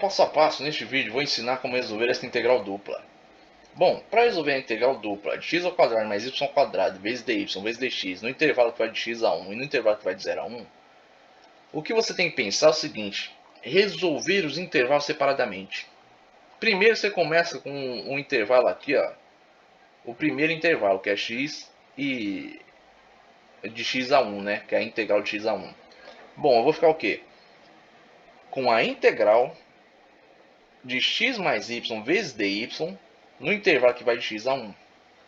Passo a passo, neste vídeo vou ensinar como resolver esta integral dupla. Bom, para resolver a integral dupla de x ao quadrado mais y ao quadrado vezes dy vezes dx no intervalo que vai de x a 1 e no intervalo que vai de 0 a 1, o que você tem que pensar é o seguinte: resolver os intervalos separadamente. Primeiro você começa com um intervalo aqui, ó, o primeiro intervalo, que é x e de x a 1, né, que é a integral de x a 1. Bom, eu vou ficar o quê? Com a integral de x mais y vezes dy no intervalo que vai de x a 1.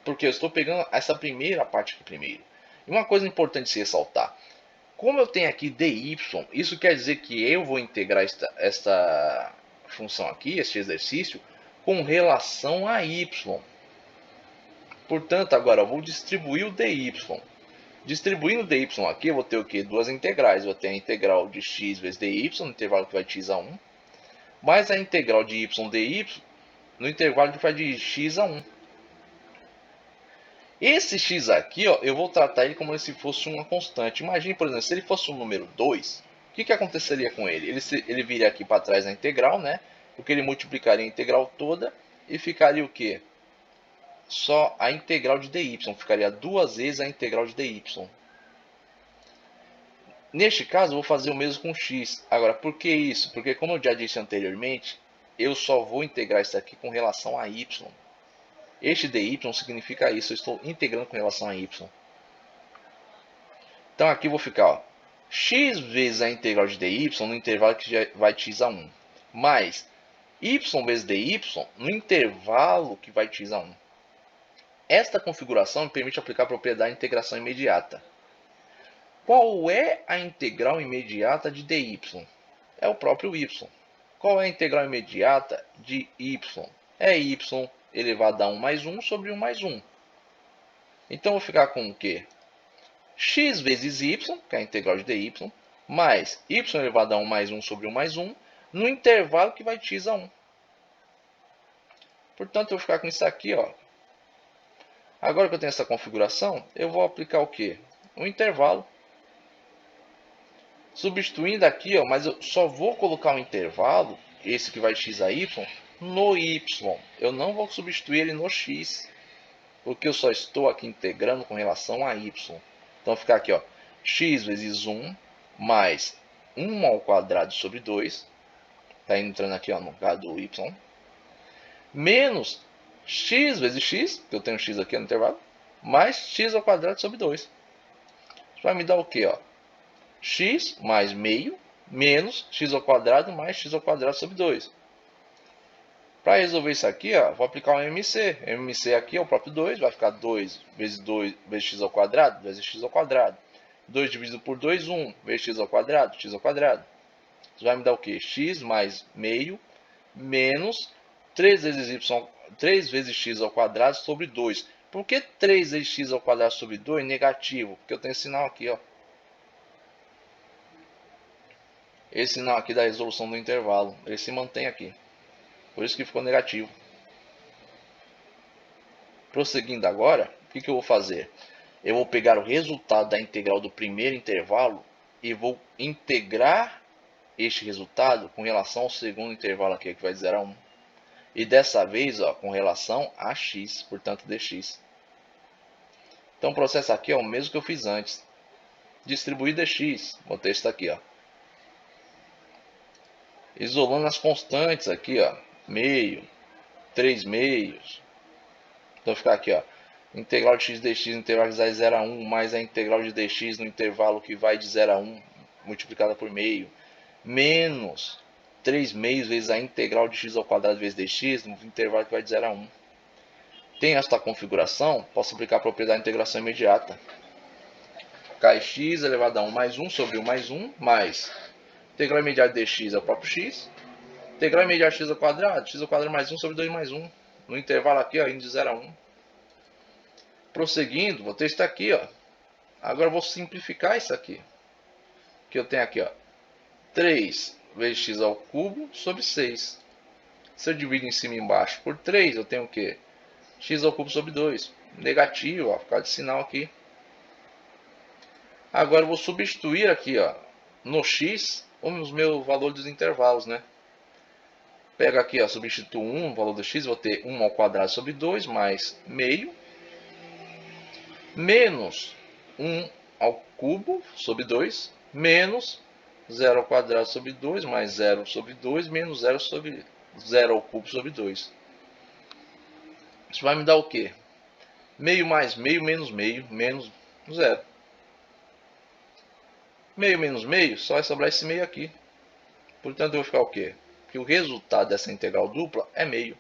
Porque eu estou pegando essa primeira parte aqui primeiro. E uma coisa importante se ressaltar: como eu tenho aqui dy, isso quer dizer que eu vou integrar esta função aqui, este exercício, com relação a y. Portanto, agora eu vou distribuir o dy. Distribuindo o dy aqui, eu vou ter o quê? Duas integrais. Eu vou ter a integral de x vezes dy, no intervalo que vai de x a 1, mais a integral de y dy, no intervalo que vai de x a 1. Esse x aqui, ó, eu vou tratar ele como se fosse uma constante. Imagine, por exemplo, se ele fosse um número 2, o que aconteceria com ele? Ele viria aqui para trás na integral, né? Porque ele multiplicaria a integral toda e ficaria o quê? Só a integral de dy. Ficaria duas vezes a integral de dy. Neste caso, eu vou fazer o mesmo com x. Agora, por que isso? Porque, como eu já disse anteriormente, eu só vou integrar isso aqui com relação a y. Este dy significa isso, eu estou integrando com relação a y. Então aqui eu vou ficar, ó, x vezes a integral de dy no intervalo que já vai de x a 1, mais y vezes dy no intervalo que vai de x a 1. Esta configuração me permite aplicar a propriedade de integração imediata. Qual é a integral imediata de dy? É o próprio y. Qual é a integral imediata de y? É y elevado a 1 mais 1 sobre 1 mais 1. Então eu vou ficar com o quê? X vezes y, que é a integral de dy, mais y elevado a 1 mais 1 sobre 1 mais 1, no intervalo que vai de x a 1. Portanto, eu vou ficar com isso aqui, ó. Agora que eu tenho essa configuração, eu vou aplicar o quê? Um intervalo. Substituindo aqui, ó, mas eu só vou colocar um intervalo, esse que vai de x a y, no y. Eu não vou substituir ele no x, porque eu só estou aqui integrando com relação a y. Então, vou ficar aqui, ó, x vezes 1 mais 1 ao quadrado sobre 2. Está entrando aqui, ó, no caso do y. Menos x vezes x, que eu tenho x aqui no intervalo, mais x ao quadrado sobre 2. Isso vai me dar o quê? Ó? X mais meio menos x ao quadrado mais x ao quadrado sobre 2. Para resolver isso aqui, ó, vou aplicar o MC. MC aqui é o próprio 2, vai ficar 2 vezes x ao quadrado, vezes x ao quadrado. 2 dividido por 2, 1, vezes x ao quadrado, x ao quadrado. Isso vai me dar o quê? X mais meio menos 3 vezes x ao quadrado sobre 2. Por que 3 vezes x ao quadrado sobre 2 negativo? Porque eu tenho esse sinal aqui, ó. Esse sinal aqui da resolução do intervalo, ele se mantém aqui. Por isso que ficou negativo. Prosseguindo agora, o que eu vou fazer? Eu vou pegar o resultado da integral do primeiro intervalo e vou integrar este resultado com relação ao segundo intervalo aqui, que vai de 0 a 1. E dessa vez, ó, com relação a x, portanto dx. Então o processo aqui é o mesmo que eu fiz antes. Distribuir dx, o texto aqui, ó. Isolando as constantes aqui, ó, meio, 3 meios. Então ficar aqui, ó, integral de x dx, integral que vai de 0 a 1, mais a integral de dx no intervalo que vai de 0 a 1, multiplicada por meio, menos 3 meios vezes a integral de x ao quadrado vezes dx no intervalo que vai de 0 a 1. Tem esta configuração, posso aplicar a propriedade de integração imediata. Kx elevado a 1 mais 1 sobre 1 mais 1, mais integral imediata de dx é o próprio x, integral imediata de x ao quadrado mais 1 sobre 2 mais 1, no intervalo aqui, ó, indo de 0 a 1. Prosseguindo, vou ter isso aqui, ó. Agora eu vou simplificar isso aqui. Que eu tenho aqui, ó, 3 vezes x ao cubo sobre 6. Se eu divido em cima e embaixo por 3, eu tenho o quê? X ao cubo sobre 2. Negativo, ó, por causa de sinal aqui. Agora eu vou substituir aqui, ó, no x os meus valores dos intervalos, né? Pego aqui, ó, substituo 1 no valor do x, vou ter 1 ao quadrado sobre 2 mais meio, menos 1 ao cubo sobre 2, menos 0 ao quadrado sobre 2, mais 0 sobre 2, menos 0 sobre 0 ao cubo sobre 2. Isso vai me dar o quê? Meio mais meio menos meio, menos 0. Meio menos meio, só vai sobrar esse meio aqui. Portanto, eu vou ficar o quê? Que o resultado dessa integral dupla é meio.